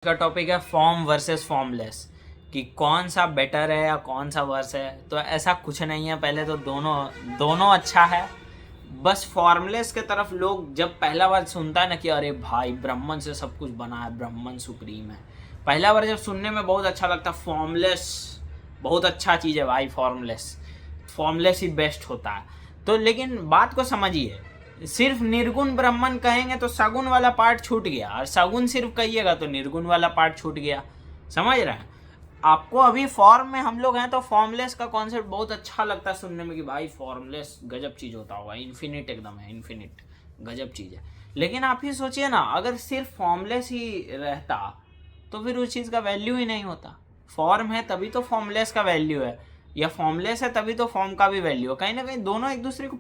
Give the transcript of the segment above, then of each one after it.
का टॉपिक है form versus formless, कि कौन सा बेटर है या कौन सा वर्स है। तो ऐसा कुछ नहीं है, पहले तो दोनों दोनों अच्छा है। बस फॉर्मलेस के तरफ लोग जब पहला बार सुनता है ना कि अरे भाई ब्राह्मण से सब कुछ बना है, ब्राह्मण सुप्रीम है, पहला बार जब सुनने में बहुत अच्छा लगता है। फॉर्मलेस बहुत अच्छा चीज़ है भाई, फॉर्मलेस फॉर्मलेस ही बेस्ट होता है। तो लेकिन बात को समझिए, सिर्फ निर्गुण ब्राह्मण कहेंगे तो सगुण वाला पार्ट छूट गया, और सगुण सिर्फ कहिएगा तो निर्गुण वाला पार्ट छूट गया। समझ रहे हैं? आपको अभी फॉर्म में हम लोग हैं तो फॉर्मलेस का कॉन्सेप्ट बहुत अच्छा लगता है सुनने में कि भाई फॉर्मलेस गजब चीज़ होता होगा, इन्फिनिट एकदम है, इन्फिनिट गजब चीज़ है। लेकिन आप ही सोचिए ना, अगर सिर्फ फॉर्मलेस ही रहता तो फिर उस चीज़ का वैल्यू ही नहीं होता। फॉर्म है तभी तो फॉर्मलेस का वैल्यू है, या फॉर्मलेस है तभी तो फॉर्म का भी वैल्यू है। कहीं ना कहीं दोनों एक दूसरे को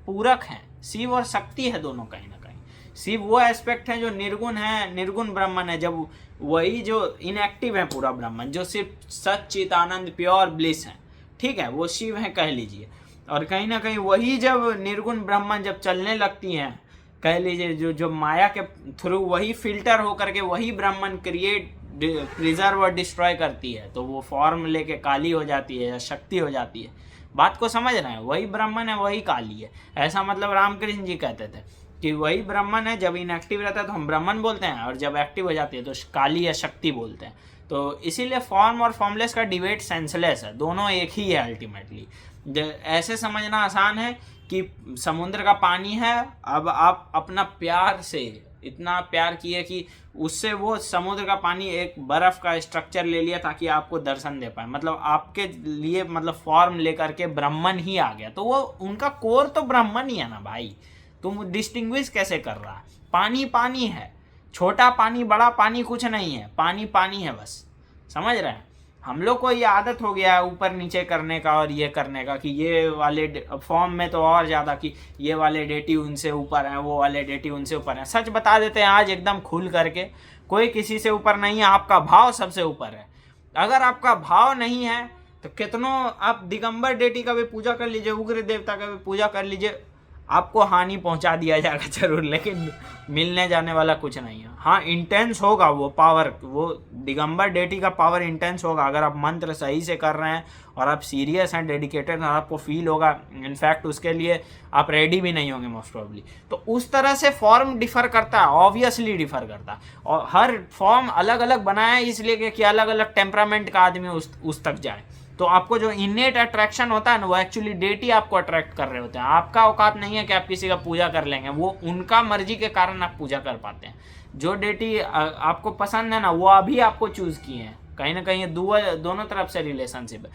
पूरक हैं, शिव और शक्ति है दोनों। कहीं ना कहीं शिव वो एस्पेक्ट है जो निर्गुण है, निर्गुण ब्राह्मण है, जब वही जो इनएक्टिव है पूरा ब्राह्मण, जो सिर्फ सच्चित आनंद प्योर ब्लिस है, ठीक है, वो शिव है कह लीजिए। और कहीं ना कहीं वही जब निर्गुण ब्राह्मण जब चलने लगती हैं, कह लीजिए जो जो माया के थ्रू वही फिल्टर होकर के वही ब्राह्मण क्रिएट प्रिजर्व और डिस्ट्रॉय करती है, तो वो फॉर्म लेके काली हो जाती है या शक्ति हो जाती है। बात को समझ रहे हैं? वही ब्राह्मण है वही काली है। ऐसा मतलब रामकृष्ण जी कहते थे कि वही ब्राह्मण है, जब इनएक्टिव रहता है तो हम ब्राह्मण बोलते हैं, और जब एक्टिव हो जाती है तो काली या शक्ति बोलते हैं। तो इसीलिए फॉर्म और फॉर्मलेस का डिबेट सेंसलेस है, दोनों एक ही है अल्टीमेटली। ऐसे समझना आसान है कि समुद्र का पानी है, अब आप अपना प्यार से इतना प्यार किए कि उससे वो समुद्र का पानी एक बर्फ का स्ट्रक्चर ले लिया ताकि आपको दर्शन दे पाए, मतलब आपके लिए, मतलब फॉर्म लेकर के ब्राह्मण ही आ गया, तो वो उनका कोर तो ब्राह्मण ही है ना भाई। तुम डिस्टिंग्विश कैसे कर रहा है? पानी पानी है, छोटा पानी बड़ा पानी कुछ नहीं है, पानी पानी है बस। समझ रहे हैं? हम लोग को ये आदत हो गया है ऊपर नीचे करने का और ये करने का, कि ये वाले फॉर्म में तो और ज़्यादा कि ये वाले डेटी उनसे ऊपर हैं, वो वाले डेटी उनसे ऊपर हैं। सच बता देते हैं आज एकदम खुल करके, कोई किसी से ऊपर नहीं है, आपका भाव सबसे ऊपर है। अगर आपका भाव नहीं है तो कितनों आप दिगंबर डेटी का भी पूजा कर लीजिए, उग्र देवता का भी पूजा कर लीजिए, आपको हानि पहुंचा दिया जाएगा जरूर, लेकिन मिलने जाने वाला कुछ नहीं है। हाँ, इंटेंस होगा वो पावर, वो दिगंबर डेटी का पावर इंटेंस होगा अगर आप मंत्र सही से कर रहे हैं और आप सीरियस हैं, डेडिकेटेड हैं, आपको फील होगा। इनफैक्ट उसके लिए आप रेडी भी नहीं होंगे मोस्ट प्रोबेबली। तो उस तरह से फॉर्म डिफर करता है, ऑब्वियसली डिफर करता है, और हर फॉर्म अलग अलग बनाया है इसलिए कि अलग अलग टेम्परामेंट का आदमी उस तक जाए। तो आपको जो इनेट अट्रैक्शन होता है ना, वो एक्चुअली डेटी आपको अट्रैक्ट कर रहे होते हैं। आपका औकात नहीं है कि आप किसी का पूजा कर लेंगे, वो उनका मर्जी के कारण आप पूजा कर पाते हैं। जो डेटी आपको पसंद है ना, वो अभी आपको चूज किए हैं। कहीं ना कहीं दोनों तरफ से रिलेशनशिप है।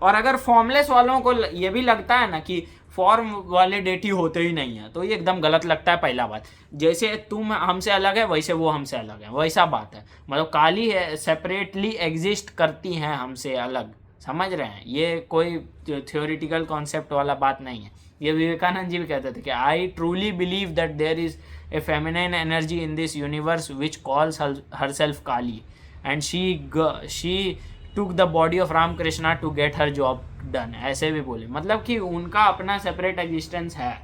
और अगर फॉर्मलेस वालों को ये भी लगता है ना कि फॉर्म वाले डेटी होते ही नहीं है, तो ये एकदम गलत लगता है। पहला बात, जैसे तुम हमसे अलग है वैसे वो हमसे अलग है, वैसा बात है। मतलब काली है सेपरेटली एग्जिस्ट करती हैं हमसे अलग। समझ रहे हैं? ये कोई थ्योरेटिकल कॉन्सेप्ट वाला बात नहीं है। ये विवेकानंद जी भी कहते थे कि I truly believe that there is a feminine energy in this universe which calls herself Kali, and she took the body of Ramakrishna to get her job done. ऐसे भी बोले, मतलब कि उनका अपना सेपरेट एग्जिस्टेंस है।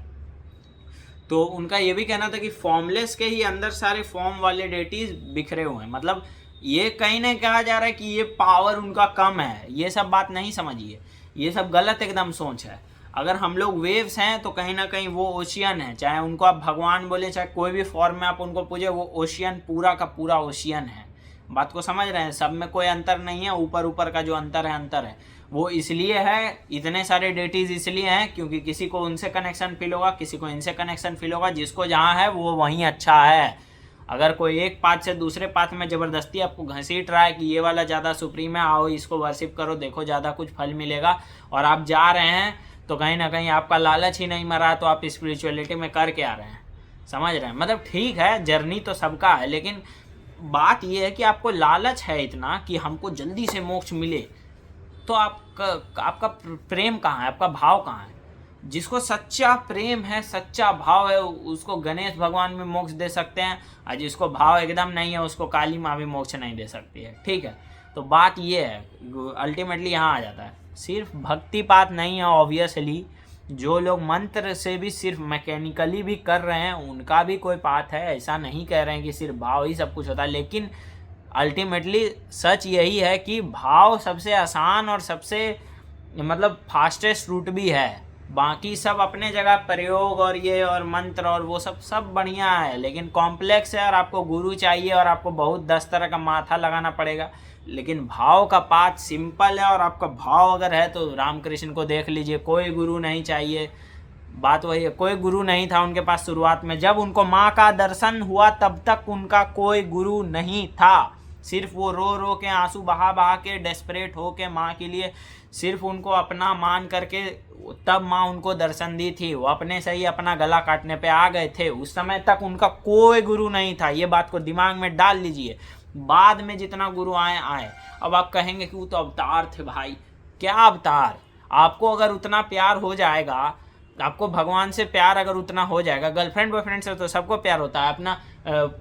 तो उनका ये भी कहना था कि फॉर्मलेस के ही अंदर सारे फॉर्म वाले डेटीज बिखरे हुए हैं। मतलब ये कहीं ना कहा जा रहा है कि ये पावर उनका कम है। ये सब बात नहीं समझिए, ये सब गलत एकदम सोच है। अगर हम लोग वेव्स हैं तो कहीं ना कहीं वो ओशियन है, चाहे उनको आप भगवान बोले चाहे कोई भी फॉर्म में आप उनको पूछे, वो ओशियन पूरा का पूरा ओशियन है। बात को समझ रहे हैं? सब में कोई अंतर नहीं है, ऊपर ऊपर का जो अंतर है वो इसलिए है, इतने सारे डेटीज इसलिए हैं क्योंकि किसी को उनसे कनेक्शन फील होगा, किसी को इनसे कनेक्शन फील होगा, जिसको जहाँ है वो वहीं अच्छा है। अगर कोई एक पाथ से दूसरे पाथ में ज़बरदस्ती आपको घसीट रहा है कि ये वाला ज़्यादा सुप्रीम है, आओ इसको वर्शिप करो, देखो ज़्यादा कुछ फल मिलेगा, और आप जा रहे हैं, तो कहीं ना कहीं आपका लालच ही नहीं मरा, तो आप स्पिरिचुअलिटी में कर क्या रहे हैं? समझ रहे हैं? मतलब ठीक है, जर्नी तो सबका है, लेकिन बात यह है कि आपको लालच है इतना कि हमको जल्दी से मोक्ष मिले, तो आपका प्रेम कहाँ है? आपका भाव कहाँ है? जिसको सच्चा प्रेम है, सच्चा भाव है, उसको गणेश भगवान भी मोक्ष दे सकते हैं, और जिसको भाव एकदम नहीं है उसको काली माँ भी मोक्ष नहीं दे सकती है। ठीक है? तो बात ये है, अल्टीमेटली यहाँ आ जाता है, सिर्फ भक्ति पात नहीं है। ऑब्वियसली जो लोग मंत्र से भी सिर्फ मैकेनिकली भी कर रहे हैं उनका भी कोई पाथ है, ऐसा नहीं कह रहे हैं कि सिर्फ भाव ही सब कुछ होता है। लेकिन अल्टीमेटली सच यही है कि भाव सबसे आसान और सबसे मतलब फास्टेस्ट रूट भी है। बाकी सब अपने जगह प्रयोग और ये और मंत्र और वो सब बढ़िया है, लेकिन कॉम्प्लेक्स है और आपको गुरु चाहिए और आपको बहुत 10 तरह का माथा लगाना पड़ेगा। लेकिन भाव का पाथ सिंपल है, और आपका भाव अगर है तो रामकृष्ण को देख लीजिए, कोई गुरु नहीं चाहिए। बात वही है, कोई गुरु नहीं था उनके पास शुरुआत में। जब उनको माँ का दर्शन हुआ तब तक उनका कोई गुरु नहीं था। सिर्फ वो रो रो के आंसू बहा बहा के डेस्परेट हो के माँ के लिए सिर्फ उनको अपना मान करके तब माँ उनको दर्शन दी थी। वो अपने से ही अपना गला काटने पे आ गए थे। उस समय तक उनका कोई गुरु नहीं था। ये बात को दिमाग में डाल लीजिए। बाद में जितना गुरु आए। अब आप कहेंगे कि वो तो अवतार थे। भाई क्या अवतार? आपको अगर उतना प्यार हो जाएगा, आपको भगवान से प्यार अगर उतना हो जाएगा, गर्लफ्रेंड बॉयफ्रेंड से तो सबको प्यार होता है, अपना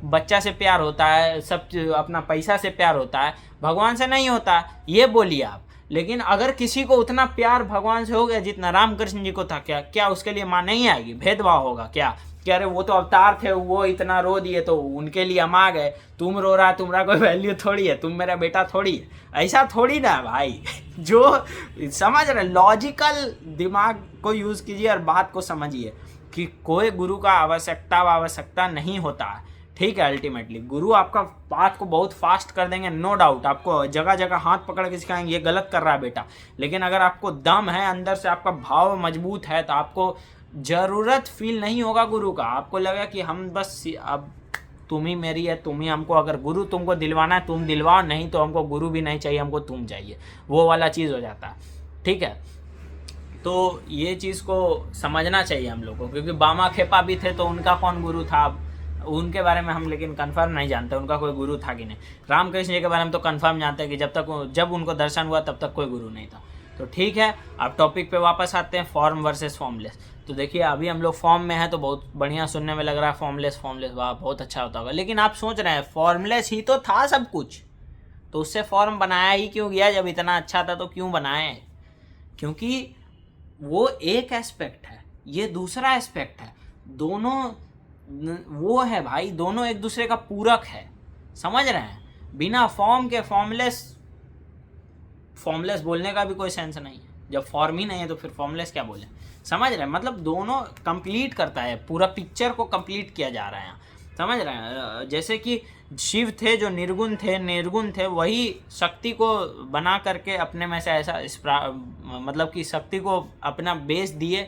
बच्चा से प्यार होता है, सब अपना पैसा से प्यार होता है, भगवान से नहीं होता, ये बोलिए आप। लेकिन अगर किसी को उतना प्यार भगवान से हो गया जितना रामकृष्ण जी को था, क्या उसके लिए माँ नहीं आएगी? भेदभाव होगा क्या? अरे वो तो अवतार थे, वो इतना रो दिए तो उनके लिए हम आ गए, तुम रो रहा, तुम्हारा कोई वैल्यू थोड़ी है, तुम मेरा बेटा थोड़ी है। ऐसा थोड़ी ना भाई। जो समझ रहे, लॉजिकल दिमाग को यूज़ कीजिए और बात को समझिए कि कोई गुरु का आवश्यकता नहीं होता है। ठीक है, अल्टीमेटली गुरु आपका बात को बहुत फास्ट कर देंगे, नो डाउट। आपको जगह जगह हाथ पकड़ के सिखाएंगे ये गलत कर रहा है बेटा। लेकिन अगर आपको दम है, अंदर से आपका भाव मजबूत है, तो आपको ज़रूरत फील नहीं होगा गुरु का। आपको लगा कि हम बस अब तुम ही मेरी है, तुम ही हमको, अगर गुरु तुमको दिलवाना है तुम दिलवाओ, नहीं तो हमको गुरु भी नहीं चाहिए, हमको तुम चाहिए, वो वाला चीज़ हो जाता है। ठीक है, तो ये चीज़ को समझना चाहिए हम लोग को, क्योंकि बामा खेपा भी थे तो उनका कौन गुरु था? उनके बारे में हम लेकिन कंफर्म नहीं जानते उनका कोई गुरु था कि नहीं। रामकृष्ण जी के बारे में तो कंफर्म जानते हैं कि जब उनको दर्शन हुआ तब तक कोई गुरु नहीं था। तो ठीक है, अब टॉपिक पे वापस आते हैं, फॉर्म वर्सेस फॉर्मलेस। तो देखिए अभी हम लोग फॉर्म में हैं तो बहुत बढ़िया सुनने में लग रहा है, फॉर्मलेस वाह बहुत अच्छा होता होगा। लेकिन आप सोच रहे हैं फॉर्मलेस ही तो था सब कुछ, तो उससे फॉर्म बनाया ही क्यों गया? जब इतना अच्छा था तो क्यों बनाए? क्योंकि वो एक एस्पेक्ट है, ये दूसरा एस्पेक्ट है, दोनों वो है भाई, दोनों एक दूसरे का पूरक है। समझ रहे हैं? बिना फॉर्म के फॉर्मलेस बोलने का भी कोई सेंस नहीं है। जब फॉर्म ही नहीं है तो फिर फॉर्मलेस क्या बोले? समझ रहे हैं? मतलब दोनों कंप्लीट करता है, पूरा पिक्चर को कंप्लीट किया जा रहा है। समझ रहे हैं? जैसे कि शिव थे जो निर्गुण थे, वही शक्ति को बना करके अपने में से ऐसा मतलब कि शक्ति को अपना बेस दिए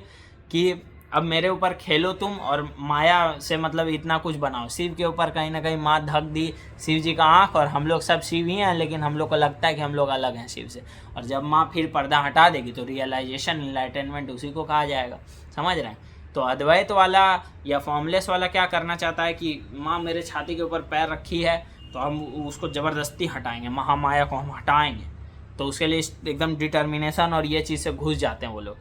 कि अब मेरे ऊपर खेलो तुम, और माया से मतलब इतना कुछ बनाओ। शिव के ऊपर कहीं ना कहीं माँ ढक दी, शिव जी का आँख, और हम लोग सब शिव ही हैं, लेकिन हम लोग को लगता है कि हम लोग अलग हैं शिव से। और जब माँ फिर पर्दा हटा देगी तो रियलाइजेशन, इनलाइटनमेंट उसी को कहा जाएगा। समझ रहे हैं? तो अद्वैत वाला या फॉर्मलेस वाला क्या करना चाहता है कि माँ मेरे छाती के ऊपर पैर रखी है तो हम उसको ज़बरदस्ती हटाएंगे, महामाया को हम हटाएंगे। तो उसके लिए एकदम डिटर्मिनेशन और ये चीज़ से घुस जाते हैं वो लोग।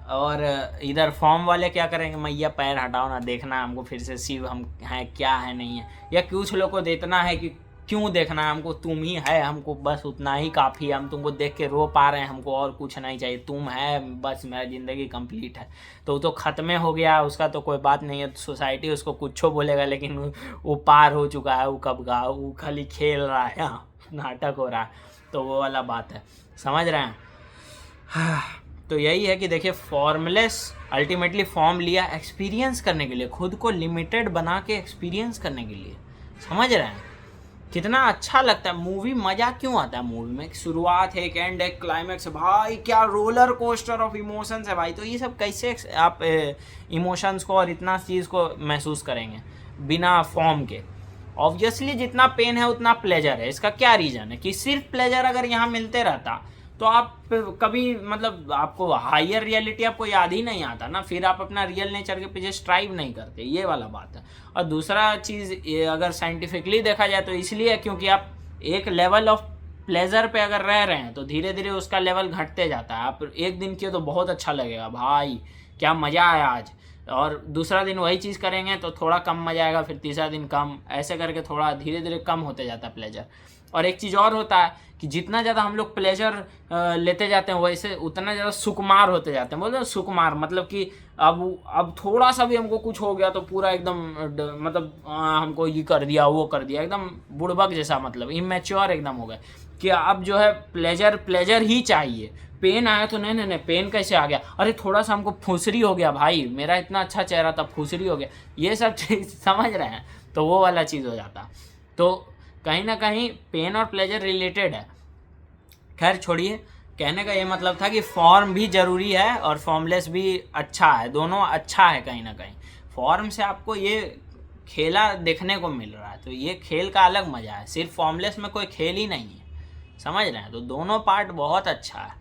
और इधर फॉर्म वाले क्या करेंगे? मैया पैर हटाओ ना, देखना हमको फिर से शिव हम हैं क्या है नहीं है। या कुछ लोग को देतना है कि क्यों देखना है, हमको तुम ही है, हमको बस उतना ही काफ़ी है, हम तुमको देख के रो पा रहे हैं, हमको और कुछ नहीं चाहिए, तुम है बस, मेरा ज़िंदगी कंप्लीट है। तो खत्म हो गया, उसका तो कोई बात नहीं है, सोसाइटी उसको कुछ बोलेगा, लेकिन वो पार हो चुका है, वो कब गा, वो खाली खेल रहा है, नाटक हो रहा है। तो वो वाला बात है। समझ रहे हैं? तो यही है कि देखिए फॉर्मलेस अल्टीमेटली फॉर्म लिया एक्सपीरियंस करने के लिए, खुद को लिमिटेड बना के एक्सपीरियंस करने के लिए। समझ रहे हैं? कितना अच्छा लगता है मूवी, मज़ा क्यों आता है मूवी में? शुरुआत है, एक एंड है, क्लाइमैक्स, भाई क्या रोलर कोस्टर ऑफ इमोशंस है भाई। तो ये सब कैसे आप इमोशंस को और इतना चीज़ को महसूस करेंगे बिना फॉर्म के? ऑब्वियसली जितना पेन है उतना प्लेजर है। इसका क्या रीज़न है कि सिर्फ प्लेजर अगर यहाँ मिलते रहता तो आप कभी मतलब आपको हायर रियलिटी आपको याद ही नहीं आता ना, फिर आप अपना रियल नेचर के पीछे स्ट्राइव नहीं करते, ये वाला बात है। और दूसरा चीज़ अगर साइंटिफिकली देखा जाए तो इसलिए क्योंकि आप एक लेवल ऑफ प्लेजर पे अगर रह रहे हैं तो धीरे धीरे उसका लेवल घटते जाता है। आप एक दिन किए तो बहुत अच्छा लगेगा, भाई क्या मज़ा आया आज, और दूसरा दिन वही चीज़ करेंगे तो थोड़ा कम मजा आएगा, फिर तीसरा दिन कम, ऐसे करके थोड़ा धीरे धीरे कम होते जाता है प्लेजर। और एक चीज़ और होता है कि जितना ज़्यादा हम लोग प्लेजर लेते जाते हैं वैसे उतना ज़्यादा सुकुमार होते जाते हैं। बोलते हैं सुकुमार मतलब कि अब थोड़ा सा भी हमको कुछ हो गया तो पूरा एकदम मतलब हमको ये कर दिया वो कर दिया, एकदम बुड़बक जैसा, मतलब इमेच्योर एकदम हो गए कि अब जो है प्लेजर ही चाहिए। पेन आया तो नहीं पेन कैसे आ गया, अरे थोड़ा सा हमको फुंसरी हो गया भाई, मेरा इतना अच्छा चेहरा था फुंसरी हो गया, ये सब चीज़ समझ रहे हैं, तो वो वाला चीज़ हो जाता। तो कहीं ना कहीं पेन और प्लेजर रिलेटेड है। खैर छोड़िए, कहने का ये मतलब था कि फॉर्म भी ज़रूरी है और फॉर्मलेस भी अच्छा है, दोनों अच्छा है। कहीं ना कहीं फॉर्म से आपको ये खेला देखने को मिल रहा है, तो ये खेल का अलग मज़ा है, सिर्फ फॉर्मलेस में कोई खेल ही नहीं है, समझ रहे हैं। तो दोनों पार्ट बहुत अच्छा है।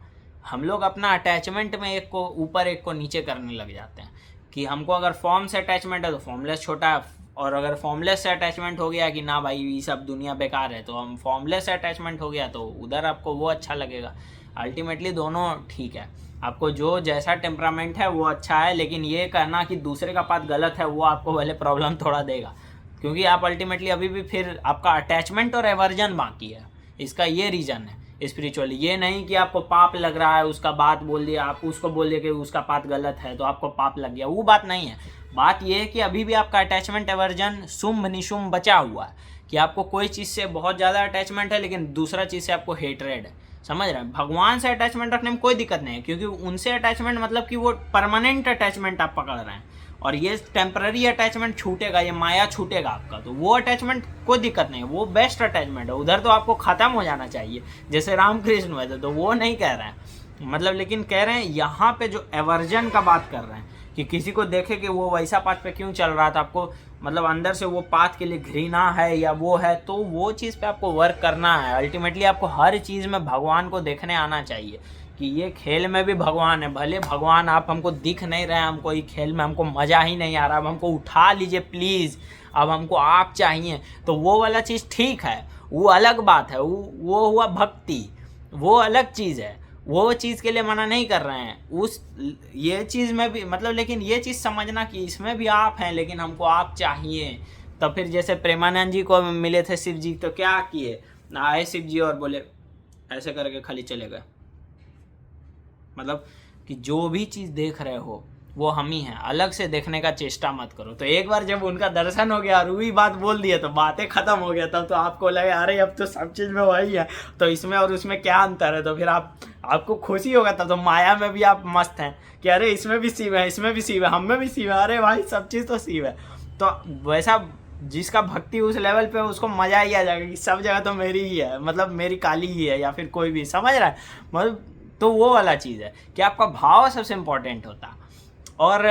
हम लोग अपना अटैचमेंट में एक को ऊपर एक को नीचे करने लग जाते हैं कि हमको अगर फॉर्म से अटैचमेंट है तो फॉर्मलेस छोटा है, और अगर फॉर्मलेस से अटैचमेंट हो गया कि ना भाई ये सब दुनिया बेकार है, तो हम फॉर्मलेस से अटैचमेंट हो गया तो उधर आपको वो अच्छा लगेगा। अल्टीमेटली दोनों ठीक है, आपको जो जैसा टेम्परामेंट है वो अच्छा है, लेकिन ये कहना कि दूसरे का पाथ गलत है वो आपको पहले प्रॉब्लम थोड़ा देगा, क्योंकि आप अल्टीमेटली अभी भी फिर आपका अटैचमेंट और एवर्जन बाकी है। इसका ये रीज़न है स्पिरिचुअली, ये नहीं कि आपको पाप लग रहा है, उसका बात बोल दिया, आप उसको बोल दिया कि उसका पाथ गलत है तो आपको पाप लग गया, वो बात नहीं है। बात ये है कि अभी भी आपका अटैचमेंट एवर्जन शुंभ निशुंभ बचा हुआ है, कि आपको कोई चीज़ से बहुत ज़्यादा अटैचमेंट है लेकिन दूसरा चीज़ से आपको हेटरेड है, समझ रहे हैं। भगवान से अटैचमेंट रखने में कोई दिक्कत नहीं है, क्योंकि उनसे अटैचमेंट मतलब कि वो परमानेंट अटैचमेंट आप पकड़ रहे हैं, और ये टेम्पररी अटैचमेंट छूटेगा, ये माया छूटेगा आपका, तो वो अटैचमेंट कोई दिक्कत नहीं है, वो बेस्ट अटैचमेंट है। उधर तो आपको ख़त्म हो जाना चाहिए जैसे रामकृष्ण हुए थे, तो वो नहीं कह रहे हैं, मतलब लेकिन कह रहे हैं यहाँ पे जो एवर्जन का बात कर रहे हैं कि किसी को देखे कि वो वैसा पाथ पे क्यों चल रहा था, आपको मतलब अंदर से वो पाथ के लिए घृणा है या वो है, तो वो चीज़ पे आपको वर्क करना है। अल्टीमेटली आपको हर चीज़ में भगवान को देखने आना चाहिए कि ये खेल में भी भगवान है, भले भगवान आप हमको दिख नहीं रहे हैं, हमको ये खेल में हमको मज़ा ही नहीं आ रहा, अब हमको उठा लीजिए प्लीज़, अब हमको आप चाहिए, तो वो वाला चीज़ ठीक है, वो अलग बात है, वो हुआ भक्ति, वो अलग चीज़ है, वो चीज़ के लिए मना नहीं कर रहे हैं। उस ये चीज़ में भी मतलब, लेकिन ये चीज़ समझना कि इसमें भी आप हैं लेकिन हमको आप चाहिए। तो फिर जैसे प्रेमानंद जी को मिले थे शिव जी, तो क्या किए, आए शिव जी और बोले ऐसे करके खाली चले गए, मतलब कि जो भी चीज़ देख रहे हो वो हम ही हैं, अलग से देखने का चेष्टा मत करो। तो एक बार जब उनका दर्शन हो गया और वही बात बोल दिए तो बातें ख़त्म हो गया, तब तो आपको लगे अरे अब तो सब चीज़ में वही है, तो इसमें और उसमें क्या अंतर है, तो फिर आपको खुशी होगा, तब तो माया में भी आप मस्त हैं कि अरे इसमें भी शिव है, इसमें भी शिव है, हम में भी शिव है, अरे भाई सब चीज़ तो शिव है। तो वैसा जिसका भक्ति उस लेवल पे उसको मज़ा ही आ जाएगा कि सब जगह तो मेरी ही है, मतलब मेरी काली ही है या फिर कोई भी, समझ रहा है मतलब। तो वो वाला चीज़ है कि आपका भाव सबसे इम्पोर्टेंट होता। और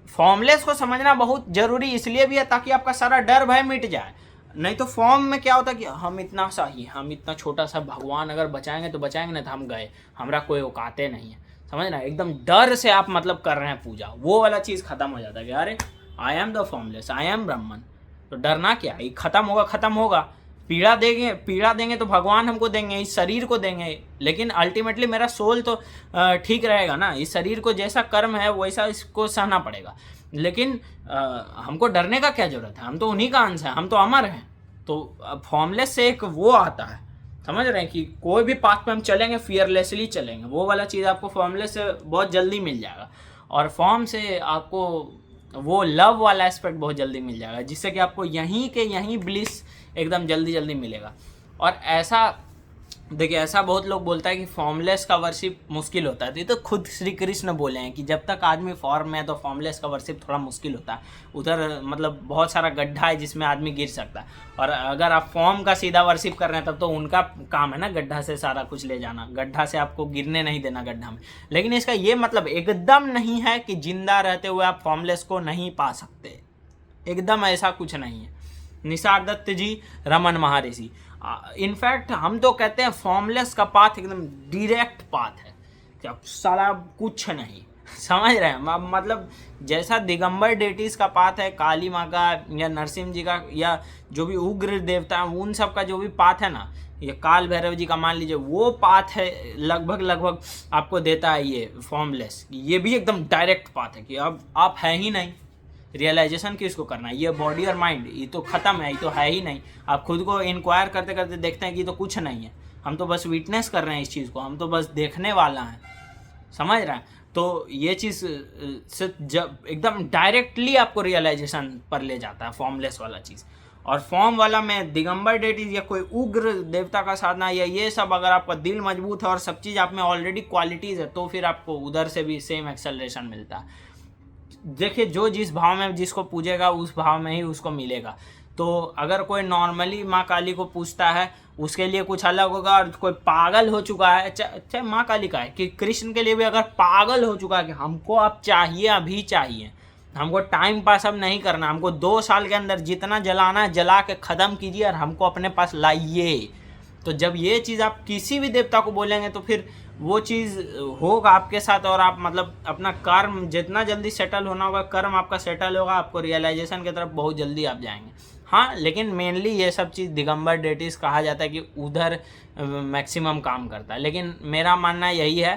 फॉर्मलेस को समझना बहुत ज़रूरी इसलिए भी है ताकि आपका सारा डर भय मिट जाए। नहीं तो फॉर्म में क्या होता है कि हम इतना सा ही, हम इतना छोटा सा, भगवान अगर बचाएंगे तो बचाएंगे, नहीं तो हम गए, हमारा कोई औकाते नहीं है, समझ रहे हैं। एकदम डर से आप मतलब कर रहे हैं पूजा, वो वाला चीज़ ख़त्म हो जाता है कि अरे I am the formless, I am ब्राह्मण, तो डरना क्या, ये ख़त्म होगा। पीड़ा देंगे तो भगवान हमको देंगे, इस शरीर को देंगे, लेकिन अल्टीमेटली मेरा सोल तो ठीक रहेगा ना। इस शरीर को जैसा कर्म है वैसा इसको सहना पड़ेगा, लेकिन हमको डरने का क्या ज़रूरत है, हम तो उन्हीं का अंश है, हम तो अमर हैं। तो फॉर्मलेस से एक वो आता है, समझ रहे हैं कि कोई भी पाथ पे हम चलेंगे फियरलेसली चलेंगे, वो वाला चीज़ आपको फॉर्मलेस से बहुत जल्दी मिल जाएगा। और फॉर्म से आपको वो लव वाला एस्पेक्ट बहुत जल्दी मिल जाएगा, जिससे कि आपको यहीं ब्लिस एकदम जल्दी मिलेगा। और ऐसा देखिए, ऐसा बहुत लोग बोलता है कि फॉर्मलेस का वर्शिप मुश्किल होता है, तो ये तो खुद श्री कृष्ण बोले हैं कि जब तक आदमी फॉर्म में है तो फॉर्मलेस का वर्शिप थोड़ा मुश्किल होता है। उधर मतलब बहुत सारा गड्ढा है जिसमें आदमी गिर सकता है, और अगर आप फॉर्म का सीधा वर्शिप कर रहे हैं तब तो उनका काम है ना गड्ढा से सारा कुछ ले जाना, गड्ढा से आपको गिरने नहीं देना गड्ढा में। लेकिन इसका ये मतलब एकदम नहीं है कि जिंदा रहते हुए आप फॉर्मलेस को नहीं पा सकते, एकदम ऐसा कुछ नहीं है। निसार दत्त जी, रमन महर्षि, इनफैक्ट हम तो कहते हैं फॉर्मलेस का पाथ एकदम डायरेक्ट पाथ है, क्या साला कुछ नहीं, समझ रहे हैं। मतलब जैसा दिगंबर डेटीज का पाथ है, काली माँ का या नरसिंह जी का या जो भी उग्र देवता है उन सब का जो भी पाथ है ना, ये काल भैरव जी का मान लीजिए, वो पाथ है लगभग आपको देता है ये फॉर्मलेस। ये भी एकदम डायरेक्ट पाथ है कि अब आप है ही नहीं, रियलाइजेशन किसको करना है? ये बॉडी और माइंड, ये तो ख़त्म है, ये तो है ही नहीं। आप खुद को इंक्वायर करते करते देखते हैं कि तो कुछ नहीं है, हम तो बस विटनेस कर रहे हैं इस चीज़ को, हम तो बस देखने वाला हैं, समझ रहे हैं? तो ये चीज़ से जब एकदम डायरेक्टली आपको रियलाइजेशन पर ले जाता है फॉर्मलेस वाला चीज़। और फॉर्म वाला में दिगंबर डेटीज या कोई उग्र देवता का साधना या ये सब, अगर आपका दिल मजबूत है और सब चीज़ आप में ऑलरेडी क्वालिटीज़ है, तो फिर आपको उधर से भी सेम एक्सेलरेशन मिलता है। देखिए, जो जिस भाव में जिसको पूजेगा उस भाव में ही उसको मिलेगा। तो अगर कोई नॉर्मली माँ काली को पूछता है उसके लिए कुछ अलग होगा, और कोई पागल हो चुका है, चाहे माँ काली का है कि कृष्ण के लिए भी अगर पागल हो चुका है कि हमको अब चाहिए, अभी चाहिए, हमको टाइम पास अब नहीं करना, हमको 2 साल के अंदर जितना जलाना है जला के ख़त्म कीजिए और हमको अपने पास लाइए, तो जब ये चीज़ आप किसी भी देवता को बोलेंगे तो फिर वो चीज़ होगा आपके साथ। और आप मतलब अपना कर्म जितना जल्दी सेटल होना होगा, कर्म आपका सेटल होगा, आपको रियलाइजेशन की तरफ बहुत जल्दी आप जाएंगे। हाँ, लेकिन मेनली ये सब चीज़ दिगंबर डेटीज कहा जाता है कि उधर मैक्सिमम काम करता है। लेकिन मेरा मानना यही है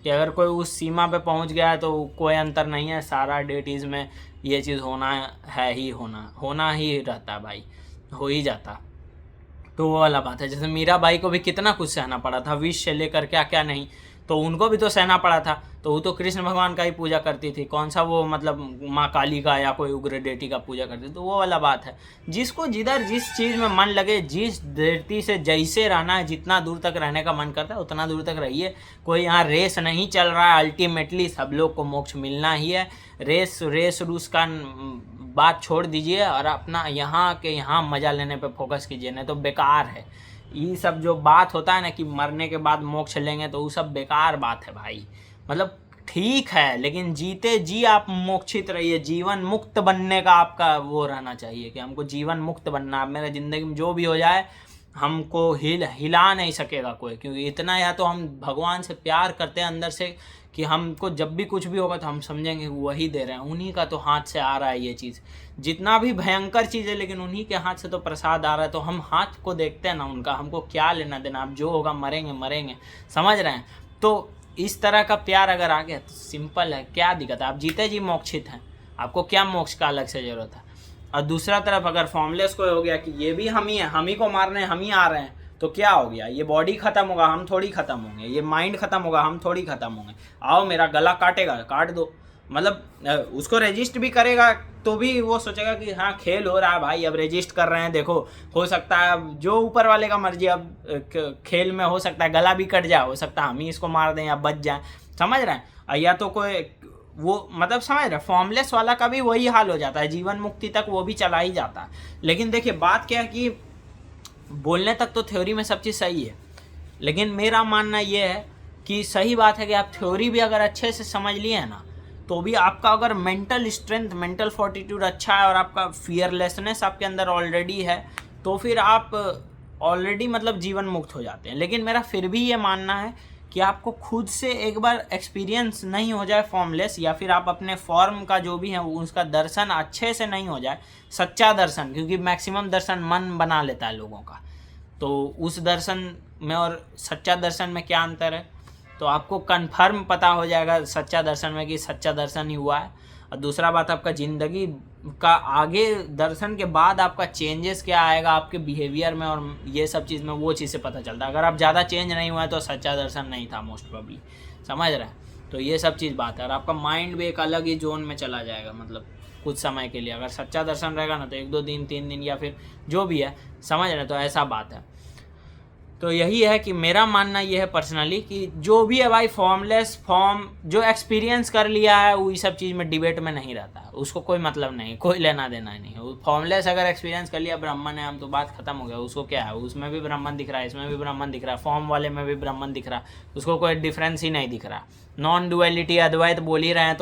कि अगर कोई उस सीमा पे पहुंच गया है तो कोई अंतर नहीं है, सारा डेटीज़ में ये चीज़ होना है ही, होना ही रहता है भाई, हो ही जाता। तो वो वाला बात है। जैसे मीरा बाई को भी कितना कुछ सहना पड़ा था, विष से लेकर क्या क्या नहीं, तो उनको भी तो सहना पड़ा था। तो वो तो कृष्ण भगवान का ही पूजा करती थी, कौन सा वो मतलब माँ काली का या कोई उग्र देवी का पूजा करती थी। तो वो वाला बात है, जिसको जिधर जिस चीज़ में मन लगे, जिस देवती से जैसे रहना है, जितना दूर तक रहने का मन करता है उतना दूर तक रहिए। कोई यहाँ रेस नहीं चल रहा है, अल्टीमेटली सब लोग को मोक्ष मिलना ही है। रेस रूस का बात छोड़ दीजिए और अपना यहाँ के यहाँ मज़ा लेने पे फोकस कीजिए, नहीं तो बेकार है। ये सब जो बात होता है ना कि मरने के बाद मोक्ष लेंगे, तो वो सब बेकार बात है भाई। मतलब ठीक है, लेकिन जीते जी आप मोक्षित रहिए, जीवन मुक्त बनने का आपका वो रहना चाहिए कि हमको जीवन मुक्त बनना है। मेरे ज़िंदगी में जो भी हो जाए हमको हिला नहीं सकेगा कोई, क्योंकि इतना या तो हम भगवान से प्यार करते हैं अंदर से कि हमको जब भी कुछ भी होगा तो हम समझेंगे वही दे रहे हैं, उन्हीं का तो हाथ से आ रहा है ये चीज़। जितना भी भयंकर चीज़ है लेकिन उन्हीं के हाथ से तो प्रसाद आ रहा है, तो हम हाथ को देखते हैं ना उनका, हमको क्या लेना देना, अब जो होगा मरेंगे, समझ रहे हैं? तो इस तरह का प्यार अगर आ गया तो सिंपल है, क्या दिक्कत है? आप जीते जी मोक्षित हैं, आपको क्या मोक्ष का अलग से ज़रूरत है? और दूसरा तरफ अगर फॉर्मलेस को हो गया कि ये भी हम ही हैं, हम ही को मारने हम ही आ रहे हैं, तो क्या हो गया? ये बॉडी खत्म होगा, हम थोड़ी खत्म होंगे, ये माइंड खत्म होगा, हम थोड़ी खत्म होंगे। आओ मेरा गला काटेगा, काट दो, मतलब उसको रजिस्ट भी करेगा तो भी वो सोचेगा कि हाँ खेल हो रहा है भाई, अब रजिस्ट कर रहे हैं, देखो हो सकता है अब जो ऊपर वाले का मर्जी, अब खेल में हो सकता है गला भी कट जाए, हो सकता है हम ही इसको मार दें या बच जाए, समझ रहे हैं? या तो कोई वो मतलब समझ रहे, फॉर्मलेस वाला का भी वही हाल हो जाता है, जीवन मुक्ति तक वो भी चला ही जाता है। लेकिन देखिए बात क्या है कि बोलने तक तो थ्योरी में सब चीज़ सही है, लेकिन मेरा मानना ये है कि सही बात है कि आप थ्योरी भी अगर अच्छे से समझ लिए हैं ना, तो भी आपका अगर मेंटल स्ट्रेंथ, मेंटल फोर्टिट्यूड अच्छा है और आपका फियरलेसनेस आपके अंदर ऑलरेडी है, तो फिर आप ऑलरेडी मतलब जीवन मुक्त हो जाते हैं। लेकिन मेरा फिर भी ये मानना है कि आपको खुद से एक बार एक्सपीरियंस नहीं हो जाए फॉर्मलेस, या फिर आप अपने फॉर्म का जो भी है उसका दर्शन अच्छे से नहीं हो जाए, सच्चा दर्शन, क्योंकि मैक्सिमम दर्शन मन बना लेता है लोगों का, तो उस दर्शन में और सच्चा दर्शन में क्या अंतर है, तो आपको कन्फर्म पता हो जाएगा सच्चा दर्शन में कि सच्चा दर्शन ही हुआ है। और दूसरा बात, आपका ज़िंदगी का आगे दर्शन के बाद आपका चेंजेस क्या आएगा आपके बिहेवियर में और ये सब चीज़ में, वो चीज़ से पता चलता है। अगर आप ज़्यादा चेंज नहीं हुआ है तो सच्चा दर्शन नहीं था मोस्ट प्रोबेबली, समझ रहे हैं? तो ये सब चीज़ बात है। और आपका माइंड भी एक अलग ही जोन में चला जाएगा, मतलब कुछ समय के लिए। अगर सच्चा दर्शन रहेगा ना तो 1-2 दिन 3 दिन या फिर जो भी है, समझ रहे हैं? तो ऐसा बात है। तो यही है कि मेरा मानना ये है पर्सनली कि जो भी है भाई, फॉर्मलेस फॉर्म जो एक्सपीरियंस कर लिया है वो सब चीज़ में डिबेट में नहीं रहता, उसको कोई मतलब नहीं, कोई लेना देना नहीं है। फॉर्मलेस अगर एक्सपीरियंस कर लिया ब्राह्मण है हम, तो बात खत्म हो गया। उसको क्या है, उसमें भी ब्राह्मण दिख रहा है, इसमें भी ब्राह्मण दिख रहा है, फॉर्म वाले में भी ब्राह्मण दिख रहा है, उसको कोई डिफरेंस ही नहीं दिख रहा। नॉन डुअलिटी अद्वैत बोल ही रहे हैं,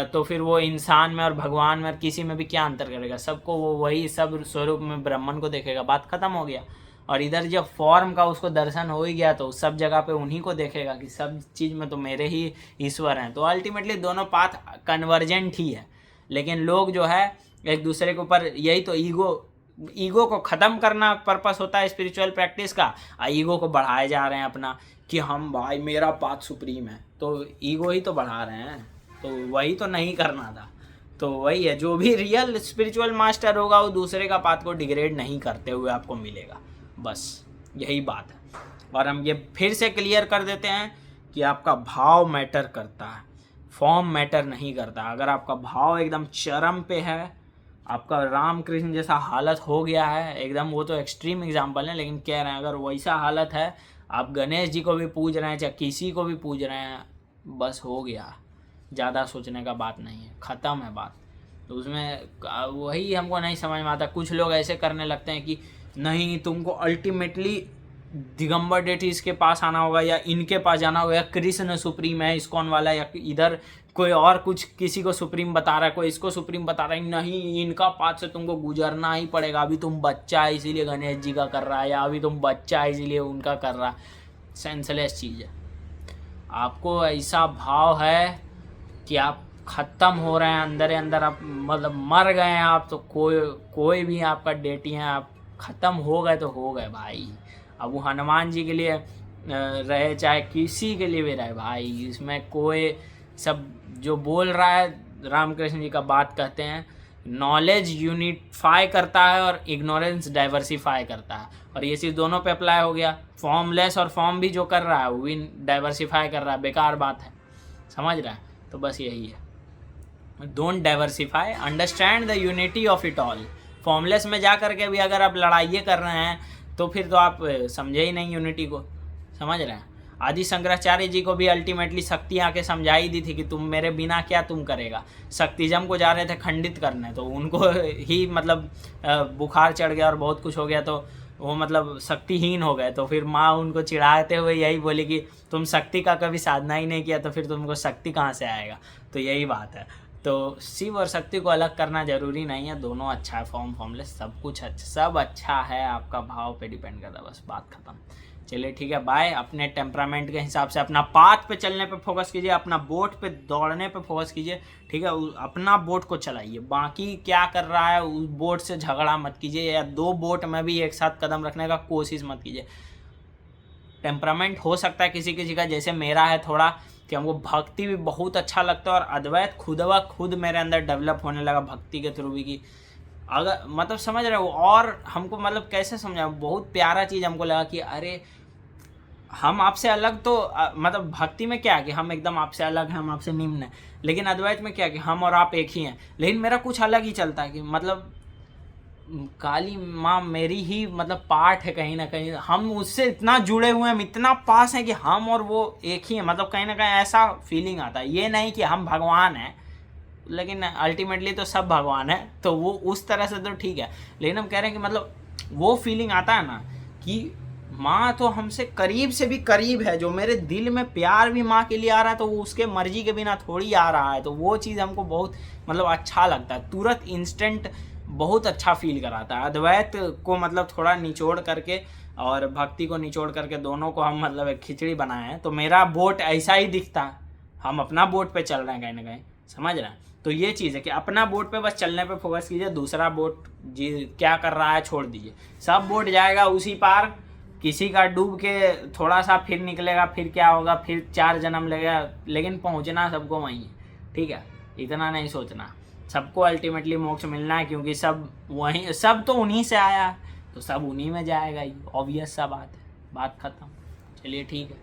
तो फिर वो इंसान में और भगवान में और किसी में भी क्या अंतर करेगा? सबको वो वही सब स्वरूप में ब्राह्मण को देखेगा, बात खत्म हो गया। और इधर जब फॉर्म का उसको दर्शन हो ही गया तो सब जगह पे उन्हीं को देखेगा कि सब चीज़ में तो मेरे ही ईश्वर हैं। तो अल्टीमेटली दोनों पाथ कन्वर्जेंट ही है, लेकिन लोग जो है एक दूसरे के ऊपर, यही तो ईगो को ख़त्म करना पर्पस होता है स्पिरिचुअल प्रैक्टिस का, ईगो को बढ़ाए जा रहे हैं अपना कि हम भाई मेरा पाथ सुप्रीम है, तो ईगो ही तो बढ़ा रहे हैं, तो वही तो नहीं करना था। तो वही है, जो भी रियल स्पिरिचुअल मास्टर होगा वो दूसरे का पाथ को डिग्रेड नहीं करते हुए आपको मिलेगा, बस यही बात है। और हम ये फिर से क्लियर कर देते हैं कि आपका भाव मैटर करता है, फॉर्म मैटर नहीं करता। अगर आपका भाव एकदम चरम पे है, आपका रामकृष्ण जैसा हालत हो गया है एकदम, वो तो एक्सट्रीम एग्जाम्पल है, लेकिन कह रहे हैं अगर वैसा हालत है, आप गणेश जी को भी पूज रहे हैं चाहे किसी को भी पूज रहे हैं, बस हो गया, ज़्यादा सोचने का बात नहीं है, ख़त्म है बात। तो उसमें वही हमको नहीं समझ में आता। कुछ लोग ऐसे करने लगते हैं कि नहीं तुमको अल्टीमेटली दिगंबर डेटीज के पास आना होगा या इनके पास जाना होगा, या कृष्ण सुप्रीम है इस्कॉन वाला, या इधर कोई और कुछ किसी को सुप्रीम बता रहा है, कोई इसको सुप्रीम बता रहा है, नहीं इनका पाथ से तुमको गुजरना ही पड़ेगा, अभी तुम बच्चा है इसीलिए गणेश जी का कर रहा है, या अभी तुम बच्चा है इसीलिए उनका कर रहा है। सेंसलेस चीज़ है। आपको ऐसा भाव है कि आप ख़त्म हो रहे हैं अंदर ही अंदर, आप मतलब मर गए हैं आप, तो कोई भी आपका डेटी है, आप ख़त्म हो गए तो हो गए भाई। अब वो हनुमान जी के लिए रहे चाहे किसी के लिए भी रहे भाई, इसमें कोई सब जो बोल रहा है रामकृष्ण जी का बात कहते हैं, नॉलेज यूनिफाई करता है और इग्नोरेंस डाइवर्सिफाई करता है, और ये चीज़ दोनों पे अप्लाई हो गया। फॉर्मलेस और फॉर्म भी जो कर रहा है वो भी डाइवर्सिफाई कर रहा है, बेकार बात है, समझ रहा है। तो बस यही है, don't diversify, understand the unity of it all. Formless में जा करके भी अगर आप लड़ाइयाँ कर रहे हैं तो फिर तो आप समझे ही नहीं यूनिटी को, समझ रहे हैं। आदि शंकराचार्य जी को भी अल्टीमेटली शक्ति आके समझाई दी थी कि तुम मेरे बिना क्या तुम करेगा। शक्तिज्म को जा रहे थे खंडित करने, तो उनको ही मतलब बुखार चढ़ गया और बहुत कुछ हो गया, तो वो मतलब शक्तिहीन हो गए। तो फिर माँ उनको चिढ़ाते हुए यही बोली कि तुम शक्ति का कभी साधना ही नहीं किया, तो फिर तुमको शक्ति कहाँ से आएगा। तो यही बात है। तो शिव और शक्ति को अलग करना ज़रूरी नहीं है, दोनों अच्छा है, फॉर्म फॉर्मलेस सब कुछ अच्छा, सब अच्छा है, आपका भाव पे डिपेंड करता है, बस बात खत्म। चलिए ठीक है, बाय। अपने टेम्परामेंट के हिसाब से अपना पाथ पे चलने पे फोकस कीजिए, अपना बोट पे दौड़ने पे फोकस कीजिए, ठीक है। अपना बोट को चलाइए, बाकी क्या कर रहा है उस बोट से झगड़ा मत कीजिए, या दो बोट में भी एक साथ कदम रखने का कोशिश मत कीजिए। टेम्परामेंट हो सकता है किसी किसी का, जैसे मेरा है थोड़ा कि हमको भक्ति भी बहुत अच्छा लगता है, और अद्वैत खुद मेरे अंदर डेवलप होने लगा भक्ति के थ्रू भी, कि अगर मतलब समझ रहे हो। और हमको मतलब कैसे समझा, बहुत प्यारा चीज़ हमको लगा कि अरे हम आपसे अलग, तो मतलब भक्ति में क्या है कि हम एकदम आपसे अलग हैं, हम आपसे निम्न हैं, लेकिन अद्वैत में क्या है कि हम और आप एक ही हैं, लेकिन मेरा कुछ अलग ही चलता है कि मतलब काली माँ मेरी ही मतलब पार्ट है कहीं ना कहीं, हम उससे इतना जुड़े हुए हैं, हम इतना पास हैं कि हम और वो एक ही हैं, मतलब कहीं ना कहीं ऐसा फीलिंग आता है। ये नहीं कि हम भगवान हैं, लेकिन अल्टीमेटली तो सब भगवान है, तो वो उस तरह से तो ठीक है, लेकिन हम कह रहे हैं कि मतलब वो फीलिंग आता है ना कि माँ तो हमसे करीब से भी करीब है, जो मेरे दिल में प्यार भी माँ के लिए आ रहा है, तो वो उसके मर्जी के बिना थोड़ी आ रहा है। तो वो चीज़ हमको बहुत मतलब अच्छा लगता है, तुरंत इंस्टेंट बहुत अच्छा फील कराता है। अद्वैत को मतलब थोड़ा निचोड़ करके और भक्ति को निचोड़ करके दोनों को हम मतलब एक खिचड़ी बनाए हैं, तो मेरा बोट ऐसा ही दिखता है, हम अपना बोट पे चल रहे हैं कहीं ना कहीं, समझ रहे हैं। तो ये चीज़ है कि अपना बोट पे बस चलने पे फोकस कीजिए, दूसरा बोट जी क्या कर रहा है छोड़ दीजिए, सब बोट जाएगा उसी पार, किसी का डूब के थोड़ा सा फिर निकलेगा, फिर क्या होगा, फिर 4 जन्म लगेगा, लेकिन पहुंचना सबको वहीं है, ठीक है। इतना नहीं सोचना, सबको अल्टीमेटली मोक्ष मिलना है, क्योंकि सब वहीं, सब तो उन्हीं से आया है, तो सब उन्हीं में जाएगा ही, ऑब्वियस सा बात है, बात खत्म। चलिए ठीक है।